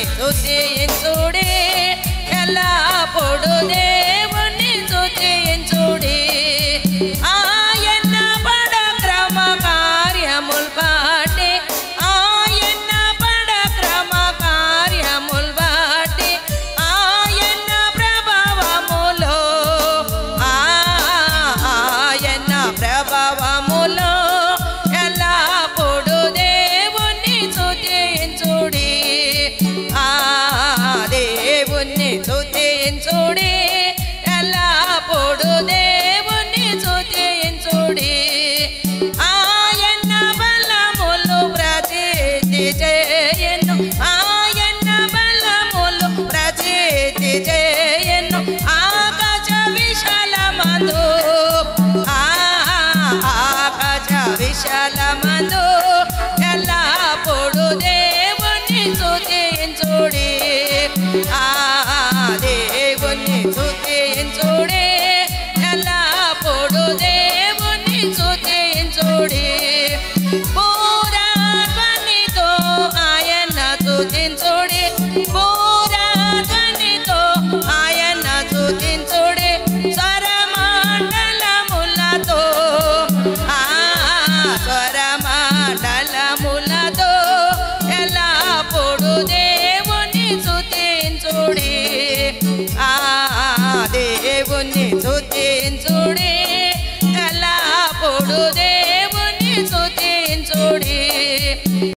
స్తుతించుడి ఎల్లప్పుడు దేవుని స్తుతించుడి ఆయన పడక్రమ కార్యముల్ బట్టి ఆయన పడక్రమ కార్యముల్ బట్టి ఆయన ప్రభావములో ఆయన ప్రభావములో ఎల్లప్పుడు దేవుని స్తుతించుడి